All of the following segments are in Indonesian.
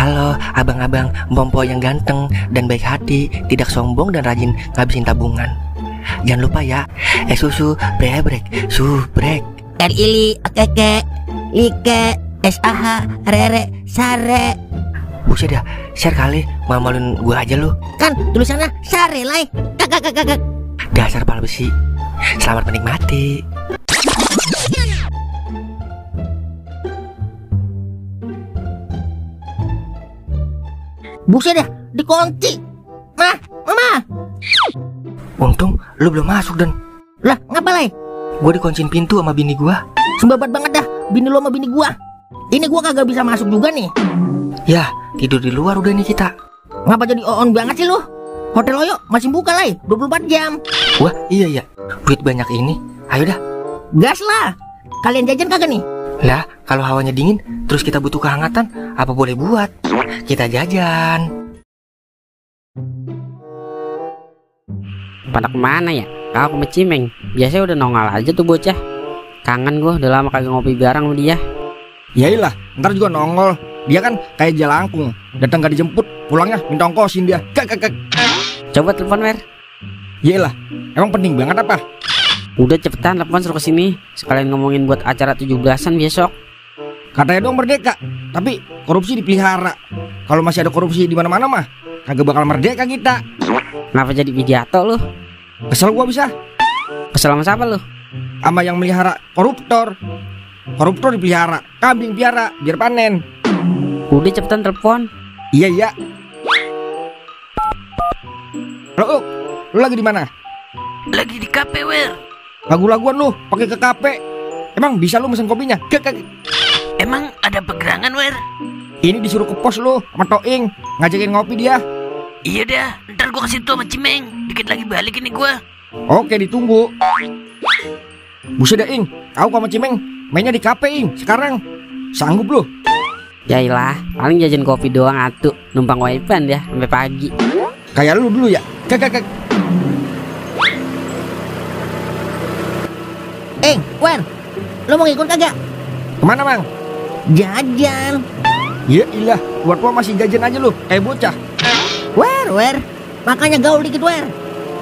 Halo abang-abang Bompo yang ganteng dan baik hati, tidak sombong dan rajin ngabisin tabungan. Jangan lupa ya, susu brebrek, subrek. Ili, keke, like, sah, rere, sare. Buset dah, share kali, malu-maluin gua aja lu. Kan tulisannya sare lai. Kakak. Dasar pala besi. Selamat menikmati. Buset dah, dikunci. Mama. Untung lu belum masuk dan. Lah, ngapa lai? Gua dikuncin pintu sama bini gua. Sembabat banget dah, bini lu sama bini gua. Ini gua kagak bisa masuk juga nih. Ya, tidur di luar udah nih kita. Ngapa jadi on banget sih lu? Hotel Oyo masih buka lai, 24 jam. Wah, iya ya. Duit banyak ini. Ayo dah. Gas lah. Kalian jajan kagak nih? Lah, kalau hawanya dingin, terus kita butuh kehangatan, apa boleh buat? Kita jajan. Pada kemana ya? Kau ke Cimeng. Biasanya udah nongol aja tuh bocah. Kangen gua, udah lama kagak ngopi bareng sama dia. Yailah, ntar juga nongol. Dia kan kayak jelangkung, datang gak dijemput, pulangnya minta ongkosin dia. Kak. Coba telepon Wer. Yailah, emang penting banget apa? Udah cepetan telepon suruh kesini. Sekalian ngomongin buat acara 17-an besok. Katanya dong merdeka, tapi korupsi dipelihara. Kalau masih ada korupsi di mana-mana mah kagak bakal merdeka kita. Kenapa jadi pidato lu? Kesel gua bisa. Kesel sama siapa lu? Sama yang melihara koruptor. Koruptor dipelihara, kambing piara biar panen. Udah cepetan telepon. Iya. Halo, lu lagi di mana? Lagi di kafe, Wer. Lagu-laguan lu pakai ke kafe. Emang bisa lu mesen kopinya? Emang ada pegerangan, Wer? Ini disuruh ke pos lu sama Toing, ngajakin ngopi dia. Iya dah, ntar gua ke situ sama Cimeng. Dikit lagi balik ini gua. Oke, ditunggu. Buset dah, Ing. Kau sama Cimeng mainnya di kafe, Ing. Sekarang sanggup lu? Yailah, paling jajan kopi doang atuh. Numpang wifi ya sampai pagi. Kayak lu dulu ya. Kak. Wer, lu mau ngikut kagak? Kemana, Bang? Jajan. Ya ilah, buat gua masih jajan aja lu, kayak bocah. Wer, makanya gaul dikit, Wer.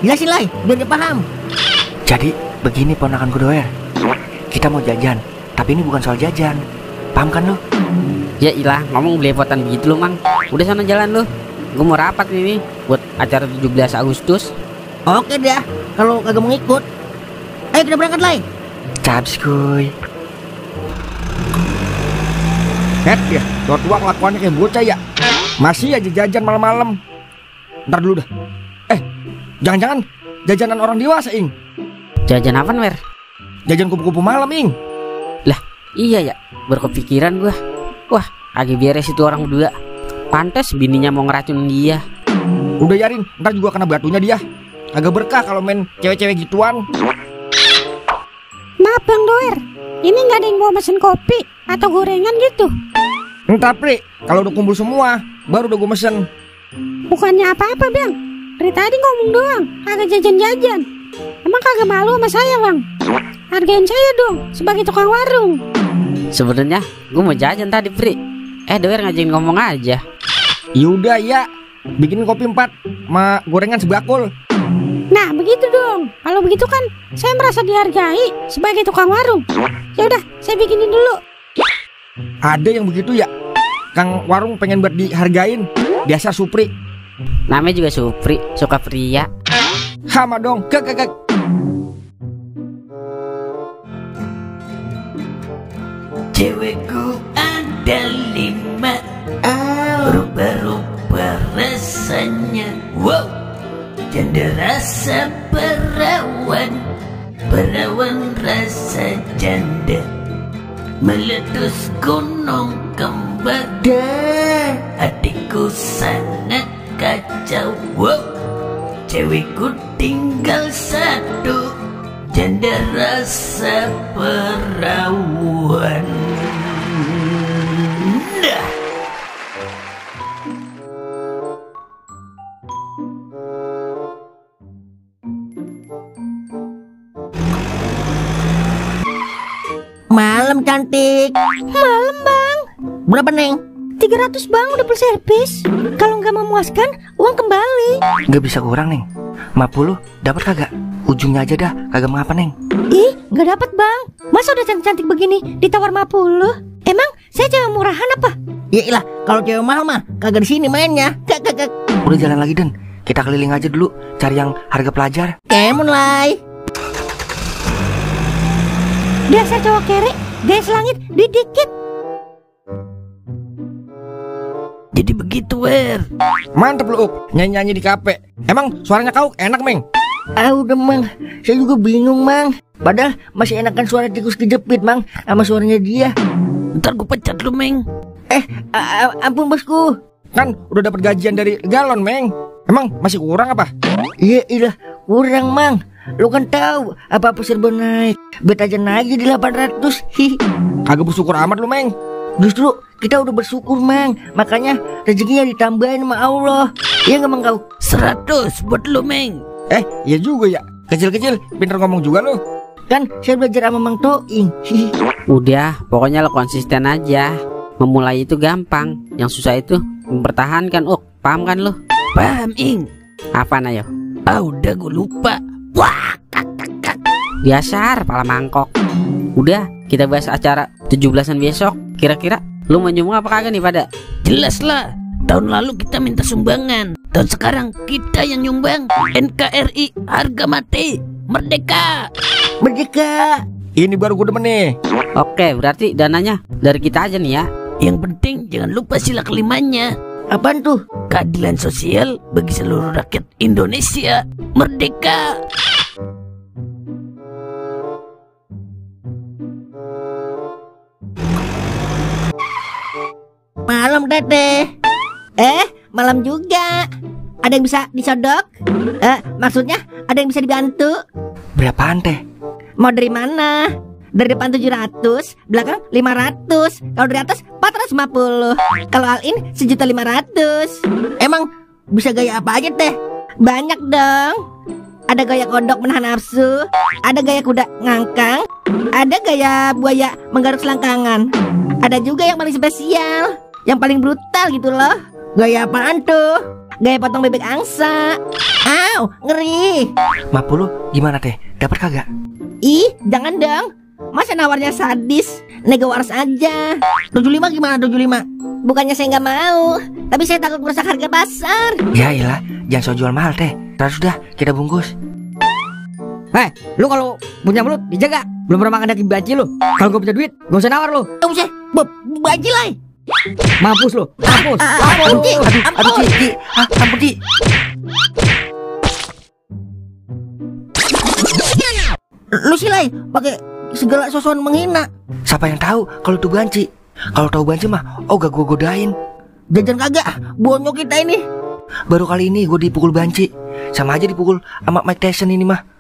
Jelasin lai, biar dia paham. Jadi, begini ponakan Doer. Kita mau jajan, tapi ini bukan soal jajan. Paham kan lu? Ya ilah, ngomong belepotan begitu lu, Mang. Udah sana jalan lu. Gue mau rapat ini buat acara 17 Agustus. Oke dah, kalau kagak mau ngikut. Ayo kita berangkat lai. Caps kuy. Ya, tua kelakuannya kayak bocah ya. Masih aja jajan malam-malam. Ntar dulu dah. Jangan-jangan jajanan orang dewasa, Ing. Jajan apaan, Wer? Jajan kupu-kupu malam, Ing. Lah, iya ya, berkepikiran gua. Wah, agak beres itu orang berdua. Pantes bininya mau ngeracunin dia. Udah Yarin, ntar juga kena batunya dia. Agak berkah kalau main cewek-cewek gituan. Maaf Bang Doer, ini nggak ada yang mau pesen kopi atau gorengan gitu? Entar Pri, kalau udah kumpul semua, baru udah gue mesen. Bukannya apa-apa Bang, dari tadi ngomong doang, kagak jajan-jajan. Emang kagak malu sama saya Bang? Hargain saya dong, sebagai tukang warung. Sebenarnya gue mau jajan tadi Pri. Doer ngajakin ngomong aja. Yaudah ya, bikin kopi 4 sama gorengan sebakul. Nah begitu dong, kalau begitu kan saya merasa dihargai sebagai tukang warung. Ya udah, saya bikinin dulu. Ada yang begitu ya, Kang warung pengen buat dihargain. Biasa Supri. Namanya juga Supri, suka pria. Sama dong, kek. Cewekku ada 5, rupa-rupa rasanya. Wow, janda rasa perawan, perawan rasa janda, meletus gunung kembar. Dan adikku sangat kacau. Wow, cewekku tinggal 1, janda rasa perawan. Nah. Malam cantik. Malam Bang. Berapa Neng? 300 bang, udah full servis. Kalau nggak memuaskan, uang kembali. Gak bisa kurang, Neng. 50 dapat kagak? Ujungnya aja dah, kagak mengapa, Neng. Ih, nggak dapat bang. Masa udah cantik-cantik begini ditawar 50? Emang saya cewek murahan apa? Ya ilah, kalau cewek mahal mah kagak di sini mainnya. Kagak. Udah jalan lagi, Den. Kita keliling aja dulu, cari yang harga pelajar. Kemun Lai. Dasar cowok kere, gaya selangit, duit dikit. Jadi begitu, Wer. Mantep lu, Uk. Nyanyi-nyanyi di kafe. Emang suaranya kau enak, Meng? Ah udah Mang, saya juga bingung Mang. Padahal masih enakan suara tikus kejepit Mang, sama suaranya dia. Ntar gue pecat lu, Meng. Ampun bosku. Kan udah dapat gajian dari galon, Meng. Emang masih kurang apa? Iya ilah, kurang Mang. Lu kan tahu apa-apa serba naik. Bet aja naik jadi 800. Hi. Kagak bersyukur amat lu, Meng. Justru kita udah bersyukur Mang. Makanya rezekinya ditambahin sama Allah. Iya nggak Mang kau? 100 buat lu, Meng. Iya juga ya. Kecil-kecil pinter ngomong juga lu. Kan saya belajar sama Mang Toing. Hi. Udah, pokoknya lo konsisten aja. Memulai itu gampang, yang susah itu mempertahankan. Paham kan lo? Paham, Ing. Apaan ayo? Udah gue lupa. Wah, kak. Biasa, pala mangkok. Udah, kita bahas acara 17-an besok. Kira-kira lu mau nyumbang apa kagak nih pada? Jelas lah. Tahun lalu kita minta sumbangan. Tahun sekarang kita yang nyumbang. NKRI harga mati. Merdeka. Merdeka. Ini baru gue demen nih. Oke, berarti dananya dari kita aja nih ya. Yang penting jangan lupa sila kelimanya. Apaan tuh? Keadilan sosial bagi seluruh rakyat Indonesia. Merdeka. Malam Dede. Malam juga. Ada yang bisa disodok? Maksudnya ada yang bisa dibantu? Berapaan, Teh? Mau dari mana? Dari depan 700, belakang 500. Kalau dari atas 450. Kalau all-in 1.500.000. Emang bisa gaya apa aja Teh? Banyak dong. Ada gaya kodok menahan nafsu, ada gaya kuda ngangkang, ada gaya buaya menggaruk selangkangan. Ada juga yang paling spesial, yang paling brutal gitu loh. Gaya apaan tuh? Gaya potong bebek angsa. Aw, ngeri. 50 gimana, Teh? Dapat kagak? Ih, jangan dong. Masa nawarnya sadis? Nego waras aja. 75 gimana 75? Bukannya saya nggak mau, tapi saya takut merusak harga pasar. Ya iyalah, jangan so jual mahal, Teh. Terus sudah, kita bungkus. Lu kalau punya mulut dijaga. Belum pernah makan daging baji lu. Kalau gue punya duit, gak usah nawar lu. Usah, baji lah. Mampus lu, mampus. Ampun, Ci. Aduh, Ci. Ampun, Ci. Lu sih Lai, pakai segala sosokan menghina. Siapa yang tahu kalau itu banci? Kalau tahu banci mah, gak gue godain. Jajan kagak, bonyok kita ini. Baru kali ini gue dipukul banci. Sama aja dipukul sama Mike Tyson ini mah.